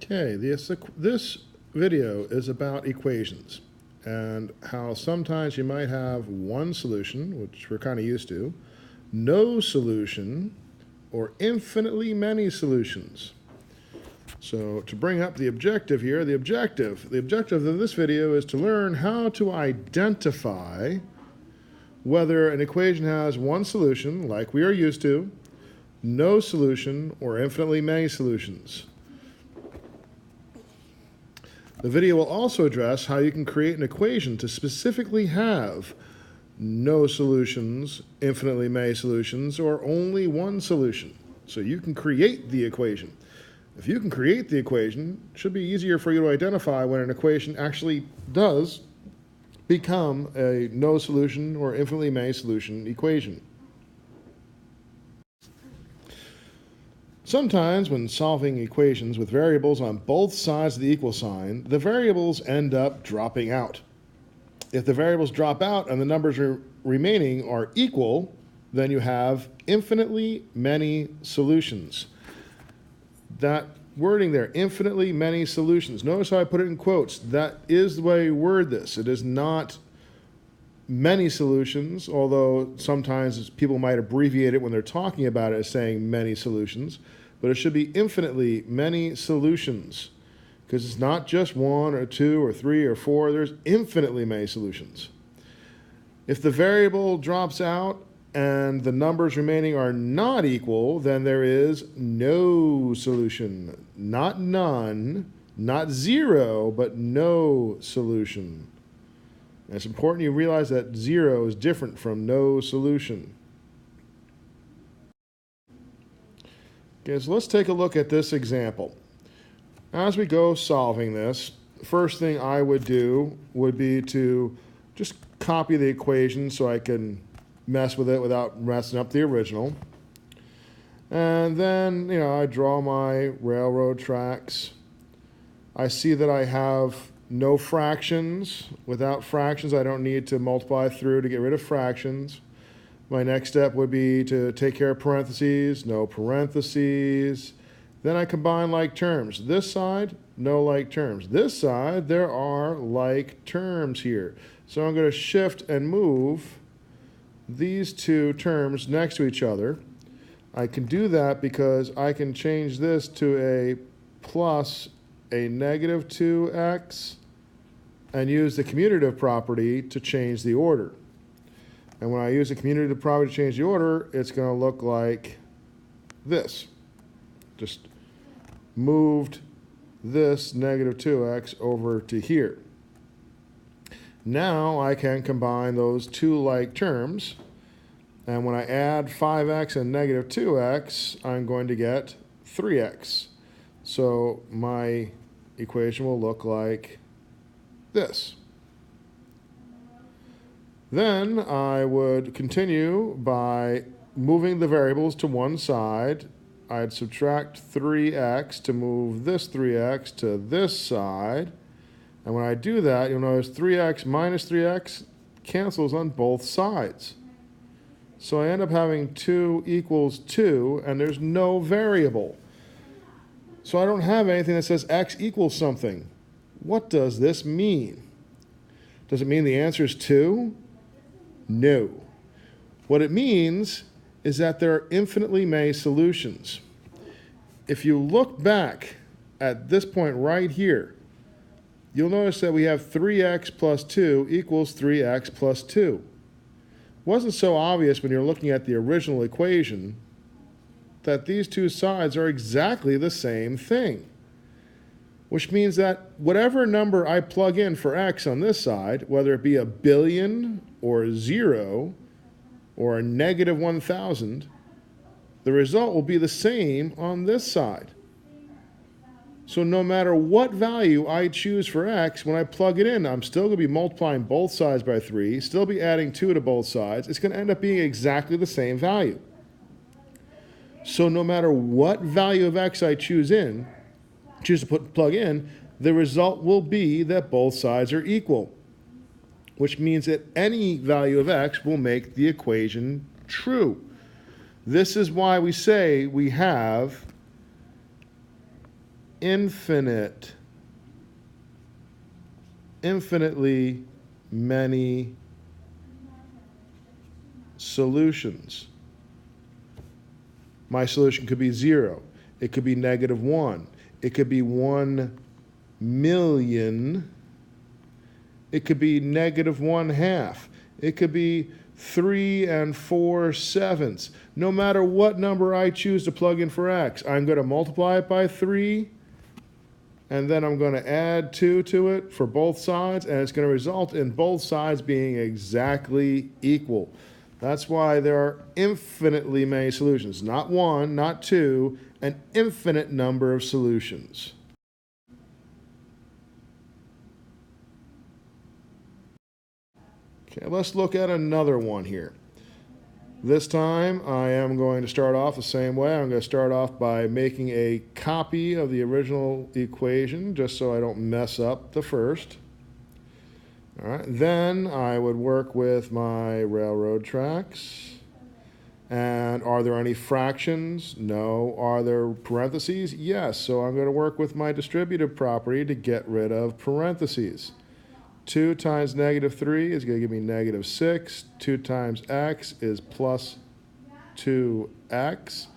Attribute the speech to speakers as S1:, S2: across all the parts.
S1: Okay, this video is about equations and how sometimes you might have one solution, which we're kind of used to, no solution, or infinitely many solutions. So to bring up the objective here, the objective of this video is to learn how to identify whether an equation has one solution, like we are used to, no solution, or infinitely many solutions. The video will also address how you can create an equation to specifically have no solutions, infinitely many solutions, or only one solution. So you can create the equation. If you can create the equation, it should be easier for you to identify when an equation actually does become a no solution or infinitely many solution equation. Sometimes when solving equations with variables on both sides of the equal sign, the variables end up dropping out. If the variables drop out and the numbers remaining are equal, then you have infinitely many solutions. That wording there, infinitely many solutions. Notice how I put it in quotes. That is the way you word this. It is not many solutions, although sometimes people might abbreviate it when they're talking about it as saying many solutions, but it should be infinitely many solutions, because it's not just one or two or three or four, there's infinitely many solutions. If the variable drops out and the numbers remaining are not equal, then there is no solution. Not none, not zero, but no solution. And it's important you realize that zero is different from no solution. Okay, so let's take a look at this example. As we go solving this, the first thing I would do would be to just copy the equation so I can mess with it without messing up the original. And then, I draw my railroad tracks. I see that I have no fractions. Without fractions, I don't need to multiply through to get rid of fractions. My next step would be to take care of parentheses, no parentheses. Then I combine like terms. This side, no like terms. This side, there are like terms here. So I'm going to shift and move these two terms next to each other. I can do that because I can change this to a plus a negative 2x and use the commutative property to change the order. And when I use the commutative property to change the order, it's going to look like this. Just moved this negative 2x over to here. Now I can combine those two like terms, and when I add 5x and negative 2x, I'm going to get 3x. So my equation will look like this. Then I would continue by moving the variables to one side. I'd subtract 3x to move this 3x to this side. And when I do that, you'll notice 3x minus 3x cancels on both sides. So I end up having 2 equals 2, and there's no variable. So I don't have anything that says x equals something. What does this mean? Does it mean the answer is 2? No. What it means is that there are infinitely many solutions. If you look back at this point right here, you'll notice that we have 3x plus 2 equals 3x plus 2. It wasn't so obvious when you're looking at the original equation that these two sides are exactly the same thing, which means that whatever number I plug in for x on this side, whether it be a billion or 0 or a negative 1,000, the result will be the same on this side. So no matter what value I choose for x, when I plug it in, I'm still going to be multiplying both sides by 3, still be adding 2 to both sides. It's going to end up being exactly the same value. So no matter what value of x I choose to plug in, the result will be that both sides are equal, which means that any value of x will make the equation true. This is why we say we have infinitely many solutions. My solution could be 0. It could be -1. It could be 1,000,000. It could be -1/2. It could be 3 4/7. No matter what number I choose to plug in for x, I'm going to multiply it by 3, and then I'm going to add 2 to it for both sides, and it's going to result in both sides being exactly equal. That's why there are infinitely many solutions. Not 1, not 2, an infinite number of solutions. Okay, let's look at another one here. This time I am going to start off the same way. I'm going to start off by making a copy of the original equation just so I don't mess up the first. All right, then I would work with my railroad tracks. And are there any fractions? No. Are there parentheses? Yes. So I'm going to work with my distributive property to get rid of parentheses. 2 times -3 is going to give me -6. 2 times x is plus 2x.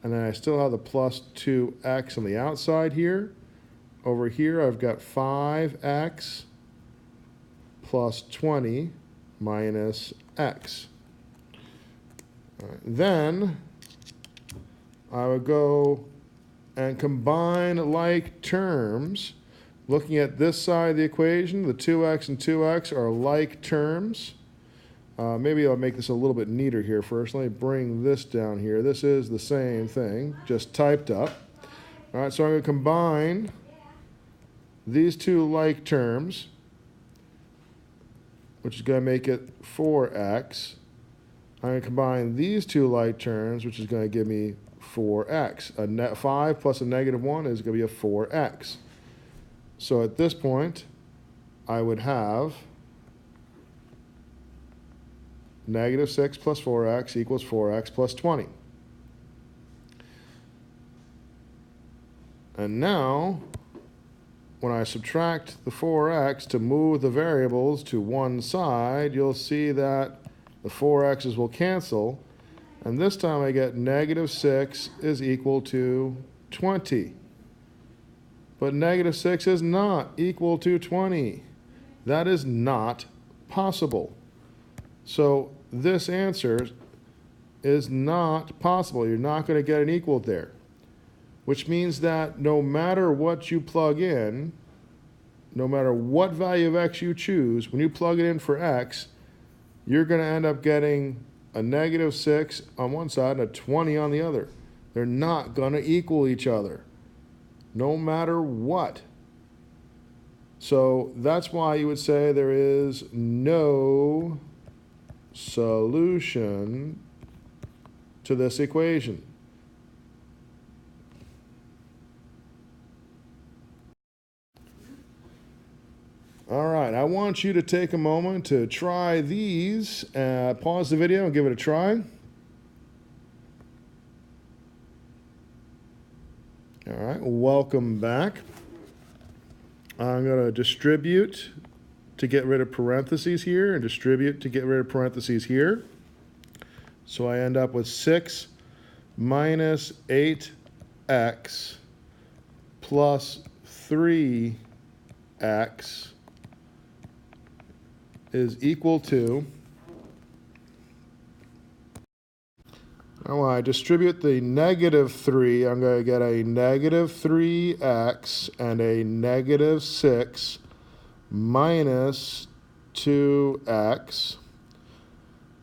S1: And then I still have the plus 2x on the outside here. Over here I've got 5x plus 20 minus x. All right. Then I would go and combine like terms. Looking at this side of the equation, the 2x and 2x are like terms. Maybe I'll make this a little bit neater here first. Let me bring this down here. This is the same thing, just typed up. All right, so I'm going to combine these two like terms, which is going to make it 4x. I'm going to combine these two like terms, which is going to give me 4x. A net 5 plus a -1 is going to be a 4x. So at this point, I would have -6 plus 4x equals 4x plus 20. And now, when I subtract the 4x to move the variables to one side, you'll see that the 4x's will cancel. And this time I get -6 is equal to 20. But -6 is not equal to 20. That is not possible. So this answer is not possible. You're not going to get an equal there. Which means that no matter what you plug in, no matter what value of x you choose, when you plug it in for x, you're going to end up getting a -6 on one side and a 20 on the other. They're not going to equal each other, no matter what. So that's why you would say there is no solution to this equation. All right, I want you to take a moment to try these. Pause the video and give it a try. All right, welcome back. I'm going to distribute to get rid of parentheses here and distribute to get rid of parentheses here. So I end up with 6 minus 8x plus 3x is equal to, now when I distribute the -3, I'm going to get a -3x and a -6 minus 2x.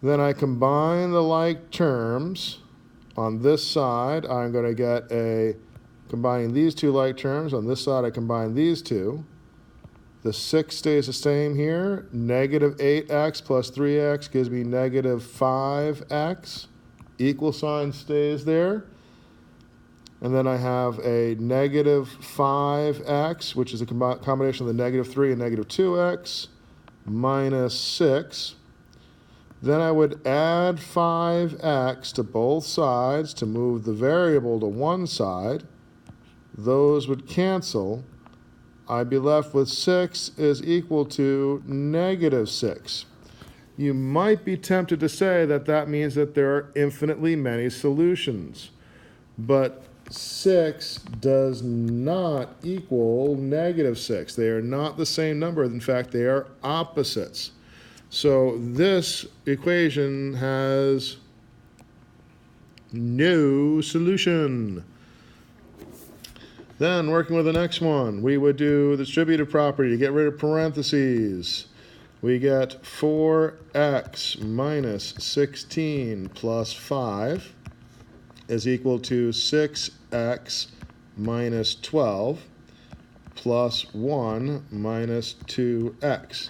S1: Then I combine the like terms. On this side, I'm going to get a, combining these two like terms. On this side, I combine these two. The 6 stays the same here. -8x plus 3x gives me -5x. Equal sign stays there. And then I have a -5x, which is a combination of the -3 and -2x, minus 6. Then I would add 5x to both sides to move the variable to one side. those would cancel. I'd be left with 6 is equal to negative 6. You might be tempted to say that that means that there are infinitely many solutions, but 6 does not equal negative 6. They are not the same number. In fact, they are opposites. So this equation has no solution. Then, working with the next one, we would do the distributive property to get rid of parentheses. We get 4x minus 16 plus 5 is equal to 6x minus 12 plus 1 minus 2x.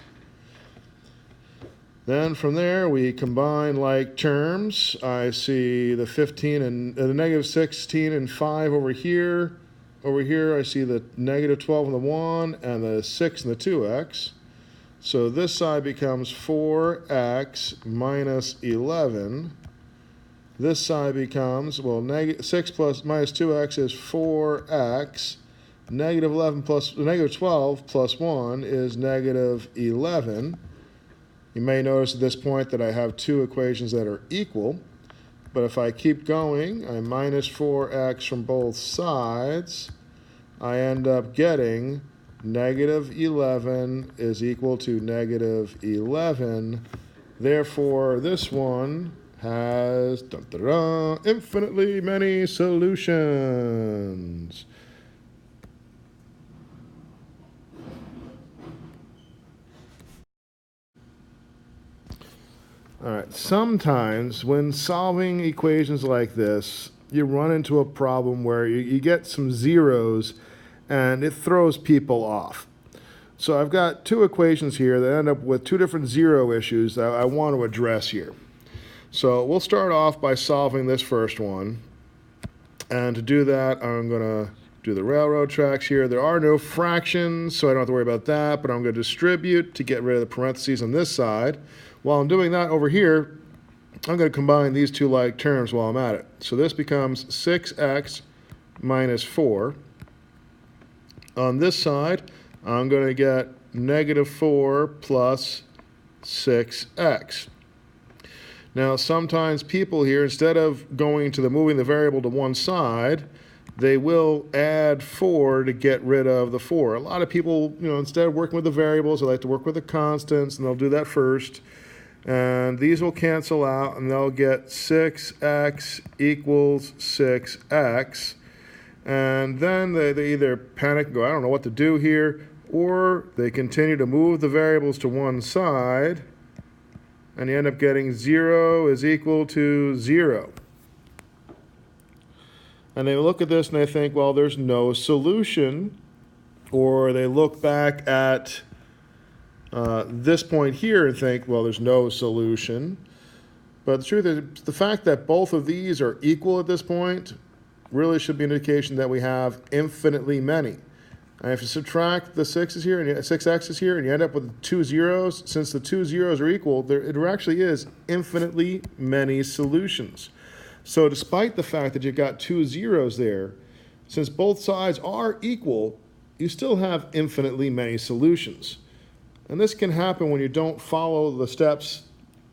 S1: Then from there we combine like terms. I see the 15 and the negative 16 and 5 over here. Over here I see the negative 12 and the 1 and the 6 and the 2x. So this side becomes 4x minus 11. This side becomes, well, 6 plus minus 2x is 4x. Negative 11 plus negative 12 plus 1 is negative 11. You may notice at this point that I have two equations that are equal. But if I keep going, I minus 4x from both sides. I end up getting negative 11 is equal to negative 11. Therefore, this one has infinitely many solutions. All right, sometimes when solving equations like this, you run into a problem where you get some zeros and it throws people off. So I've got two equations here that end up with two different zero issues that I want to address here. So we'll start off by solving this first one. And to do that, I'm going to do the railroad tracks here. There are no fractions, so I don't have to worry about that, but I'm going to distribute to get rid of the parentheses on this side. While I'm doing that over here, I'm going to combine these two like terms while I'm at it. So this becomes 6x minus 4. On this side, I'm going to get negative 4 plus 6x. Now, sometimes people here, instead of going to moving the variable to one side, they will add 4 to get rid of the 4. A lot of people, instead of working with the variables, they like to work with the constants, and they'll do that first. And these will cancel out, and they'll get 6x equals 6x. And then they either panic and go, I don't know what to do here, or they continue to move the variables to one side, and you end up getting 0 is equal to 0. And they look at this and they think, well, there's no solution. Or they look back at this point here and think, well, there's no solution. But the truth is, the fact that both of these are equal at this point really should be an indication that we have infinitely many. And if you subtract the 6's here and 6x's here, and you end up with two zeros, since the two zeros are equal, it actually is infinitely many solutions. So despite the fact that you've got two zeros there, since both sides are equal, you still have infinitely many solutions. And this can happen when you don't follow the steps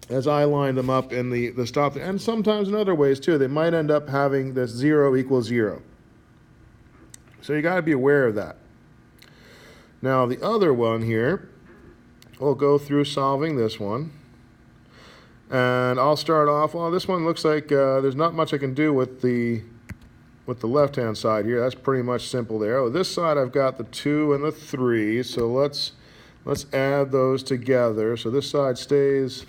S1: as I lined them up in the stop, and sometimes in other ways too. They might end up having this 0 equals 0. So you got to be aware of that. Now the other one here, we'll go through solving this one. And I'll start off, well, this one looks like there's not much I can do with the left-hand side here. That's pretty much simple there. Oh, this side I've got the 2 and the 3, so let's add those together. So this side stays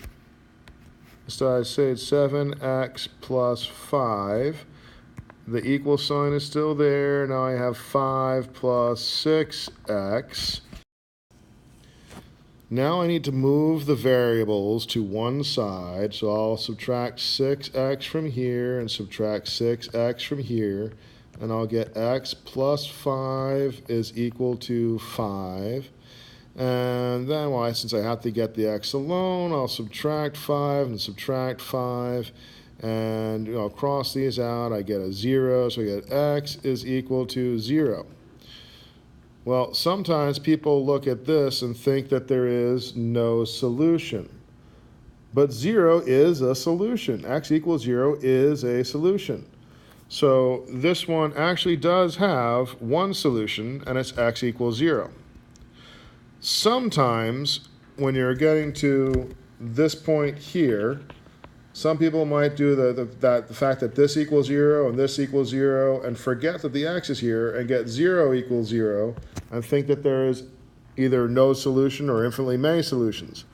S1: 7x plus 5. The equal sign is still there. Now I have 5 plus 6x. Now I need to move the variables to one side, so I'll subtract 6x from here and subtract 6x from here, and I'll get x plus 5 is equal to 5. And then, well, since I have to get the x alone, I'll subtract 5 and subtract 5, And cross these out, I get a 0, so I get x is equal to 0. Well, sometimes people look at this and think that there is no solution. But 0 is a solution. X equals 0 is a solution. So this one actually does have one solution, and it's x equals 0. Sometimes when you're getting to this point here, some people might do the fact that this equals 0 and this equals 0 and forget that the x is here and get 0 equals 0 and think that there is either no solution or infinitely many solutions.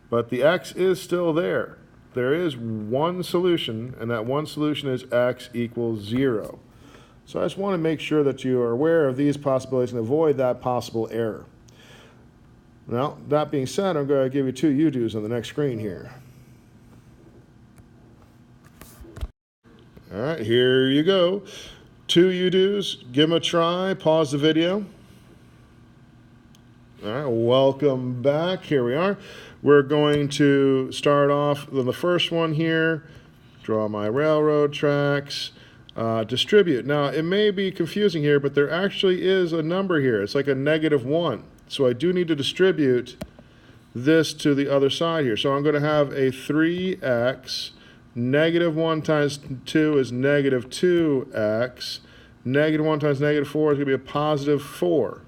S1: But the x is still there. There is one solution, and that one solution is x equals 0. So I just want to make sure that you are aware of these possibilities and avoid that possible error. Now, that being said, I'm going to give you 2 u-dos on the next screen here. All right, here you go. 2 u-dos. Give them a try. Pause the video. All right, welcome back. Here we are. We're going to start off with the first one here. Draw my railroad tracks. Distribute. Now, it may be confusing here, but there actually is a number here. It's like a -1. So I do need to distribute this to the other side here. So I'm going to have a 3x. -1 times 2 is -2x. -1 times -4 is going to be a +4.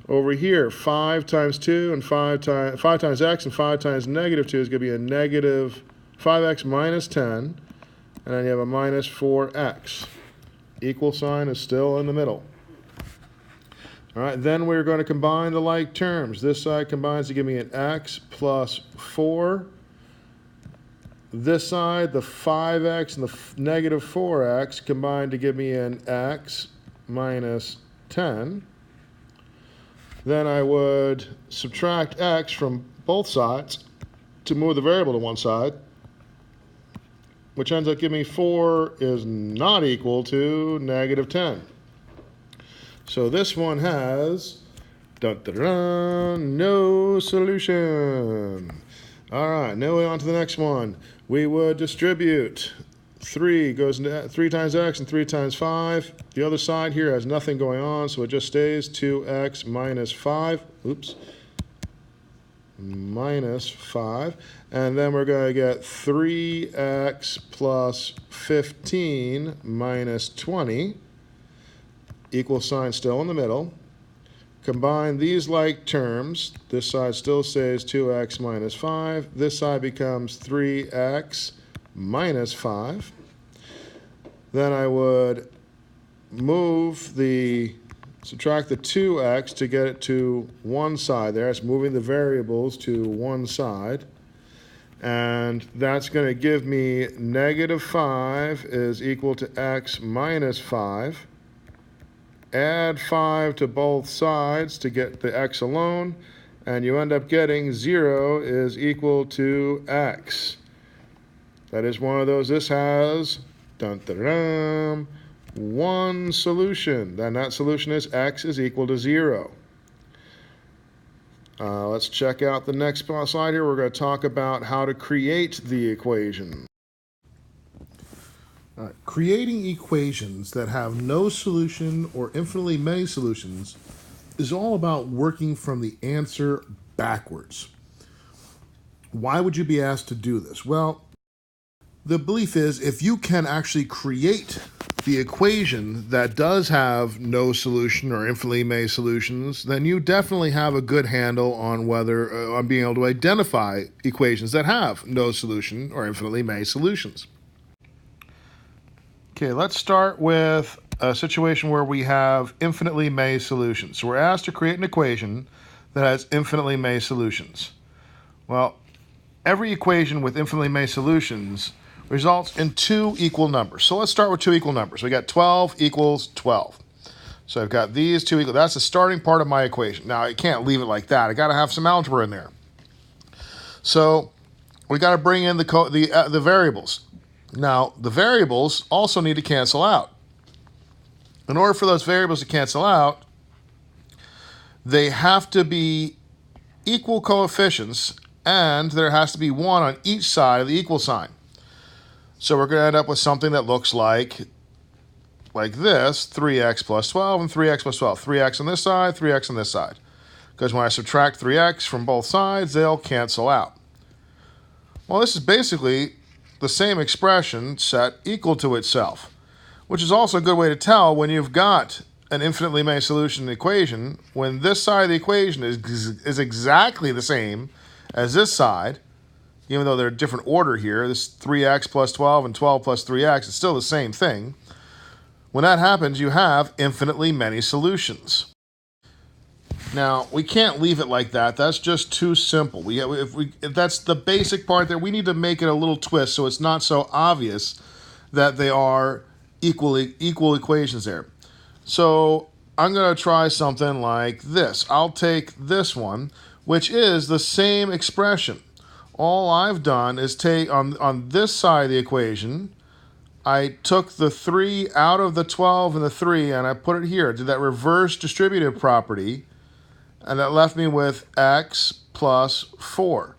S1: Over here, 5 times 2 and 5 times x and 5 times -2 is going to be a -5x minus 10. And then you have a -4x. Equal sign is still in the middle. All right, then we're going to combine the like terms. This side combines to give me an x plus 4. This side, the 5x and the -4x combine to give me an x minus 10. Then I would subtract x from both sides to move the variable to one side, which ends up giving me 4 is not equal to -10. So this one has no solution. All right, now we're on to the next one. We would distribute 3 goes 3 times x and 3 times 5. The other side here has nothing going on, so it just stays 2x minus 5. Oops. Minus 5. And then we're going to get 3x plus 15 minus 20. Equal sign still in the middle. Combine these like terms. This side still stays 2x minus 5. This side becomes 3x minus 5. Then I would subtract the 2x to get it to one side there. It's moving the variables to one side. And that's going to give me -5 is equal to x minus 5. Add 5 to both sides to get the x alone. And you end up getting 0 is equal to x. That is one of those. This has one solution. Then that solution is x is equal to 0. Let's check out the next slide here. We're going to talk about how to create the equation.
S2: Creating equations that have no solution or infinitely many solutions is all about working from the answer backwards. Why would you be asked to do this? Well, the belief is if you can actually create the equation that does have no solution or infinitely many solutions, then you definitely have a good handle on on being able to identify equations that have no solution or infinitely many solutions.
S1: Okay, let's start with a situation where we have infinitely many solutions. So we're asked to create an equation that has infinitely many solutions. Well, every equation with infinitely many solutions results in 2 equal numbers. So let's start with 2 equal numbers. We got 12 equals 12. So I've got these 2 equal. That's the starting part of my equation. Now I can't leave it like that. I got to have some algebra in there. So we got to bring in the variables. Now the variables also need to cancel out. In order for those variables to cancel out, they have to be equal coefficients, and there has to be 1 on each side of the equal sign. So we're going to end up with something that looks like this, 3x plus 12 and 3x plus 12. 3x on this side, 3x on this side. Because when I subtract 3x from both sides, they'll cancel out. Well, this is basically the same expression set equal to itself, which is also a good way to tell when you've got an infinitely many solution equation, when this side of the equation is exactly the same as this side, even though they're a different order here, this 3x plus 12 and 12 plus 3x is still the same thing. When that happens, you have infinitely many solutions. Now, we can't leave it like that. That's just too simple. If that's the basic part there, we need to make it a little twist so it's not so obvious that they are equal equations there. So I'm going to try something like this. I'll take this one, which is the same expression. All I've done is take, on this side of the equation, I took the 3 out of the 12 and the 3, and I put it here. I did that reverse distributive property, and that left me with x plus 4.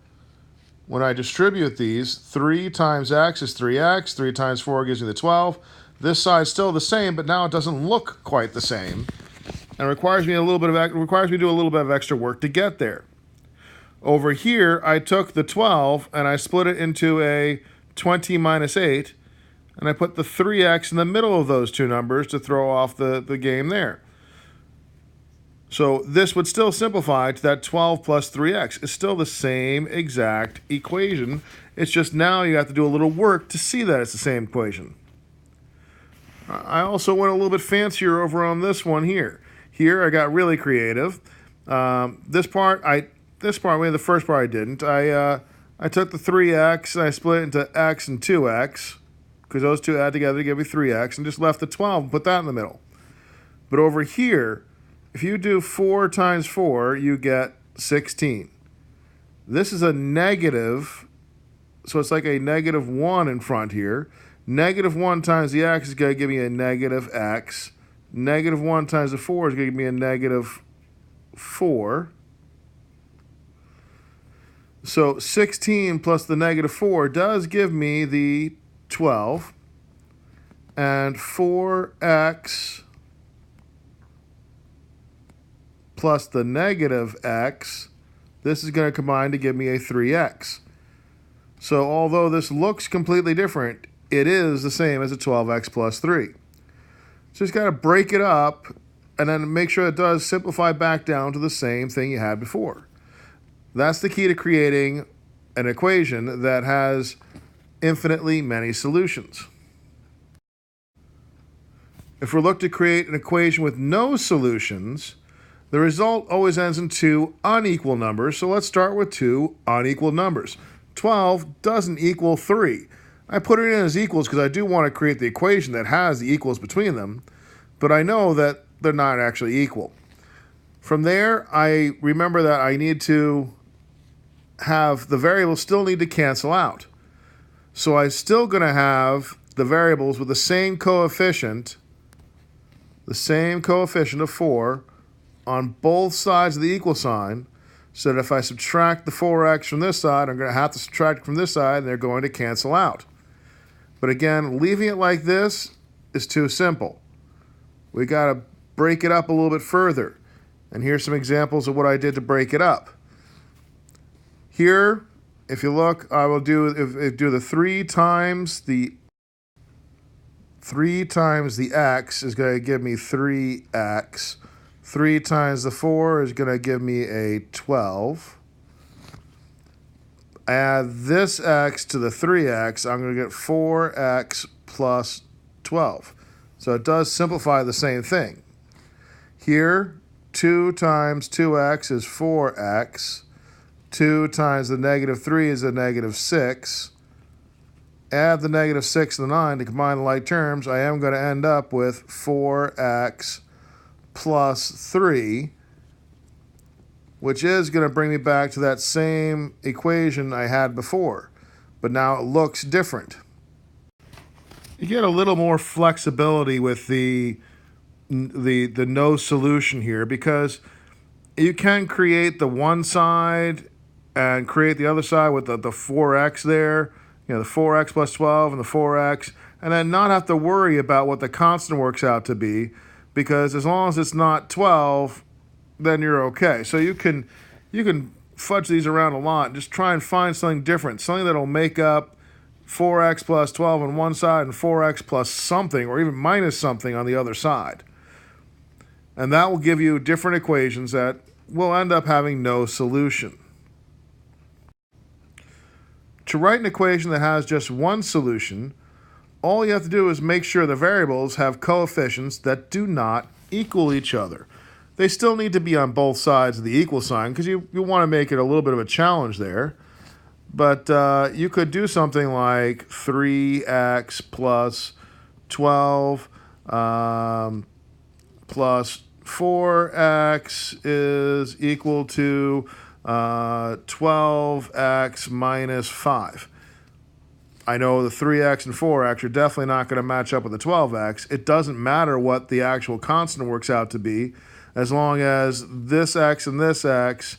S1: When I distribute these, 3 times x is 3x, 3 times 4 gives me the 12. This side's still the same, but now it doesn't look quite the same, and requires me to do a little bit of extra work to get there. Over here, I took the 12 and I split it into a 20 minus 8, and I put the 3x in the middle of those two numbers to throw off the game there. So this would still simplify to that 12 plus 3x. It's still the same exact equation. It's just now you have to do a little work to see that it's the same equation. I also went a little bit fancier over on this one here. Here I got really creative. The first part I didn't. I took the 3x and I split it into x and 2x, because those two add together to give me 3x, and just left the 12 and put that in the middle. But over here, if you do 4 times 4, you get 16. This is a negative, so it's like a negative 1 in front here. Negative 1 times the x is going to give me a negative x. Negative 1 times the 4 is going to give me a negative 4. So 16 plus the negative 4 does give me the 12. And 4x plus the negative x, this is going to combine to give me a 3x. So although this looks completely different, it is the same as a 12x plus 3. So just got to break it up and then make sure it does simplify back down to the same thing you had before. That's the key to creating an equation that has infinitely many solutions. If we look to create an equation with no solutions, the result always ends in two unequal numbers. So let's start with two unequal numbers. 12 doesn't equal 3. I put it in as equals because I do want to create the equation that has the equals between them, but I know that they're not actually equal. From there, I remember that I need to have the variables still need to cancel out. So I'm still going to have the variables with the same coefficient of 4 on both sides of the equal sign, so that if I subtract the 4x from this side, I'm going to have to subtract it from this side, and they're going to cancel out. But again, leaving it like this is too simple. We got to break it up a little bit further. And here's some examples of what I did to break it up. Here, if you look, I will do the 3 times the x is going to give me 3x. 3 times the 4 is going to give me a 12. Add this x to the 3x, I'm going to get 4x plus 12. So it does simplify the same thing. Here, 2 times 2x is 4x. 2 times the negative 3 is a negative 6. Add the negative 6 and the 9 to combine the like terms. I am going to end up with 4x plus 3, which is going to bring me back to that same equation I had before, but now it looks different. You get a little more flexibility with the no solution here, because you can create the one side and create the other side with the 4x there, the 4x plus 12 and the 4x, and then not have to worry about what the constant works out to be, because as long as it's not 12, then you're okay. So you can fudge these around a lot. Just try and find something different, something that'll make up 4x plus 12 on one side and 4x plus something, or even minus something on the other side. And that will give you different equations that will end up having no solution. To write an equation that has just one solution, all you have to do is make sure the variables have coefficients that do not equal each other. They still need to be on both sides of the equal sign, because you want to make it a little bit of a challenge there. But you could do something like 3x plus 12 plus 4x is equal to 12x minus 5. I know the 3x and 4x are definitely not going to match up with the 12x. It doesn't matter what the actual constant works out to be, as long as this x and this x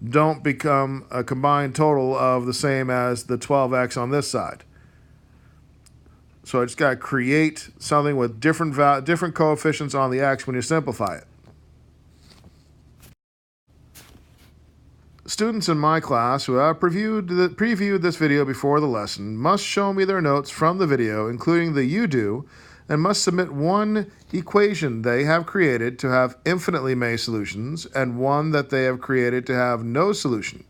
S1: don't become a combined total of the same as the 12x on this side. So I just got to create something with different coefficients on the x when you simplify it. Students in my class who have previewed this video before the lesson must show me their notes from the video, including the you do, and must submit one equation they have created to have infinitely many solutions and one that they have created to have no solution.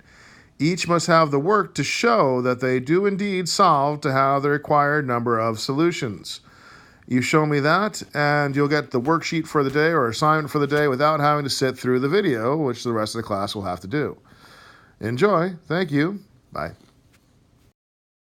S1: Each must have the work to show that they do indeed solve to have the required number of solutions. You show me that, and you'll get the worksheet for the day or assignment for the day without having to sit through the video, which the rest of the class will have to do. Enjoy. Thank you. Bye.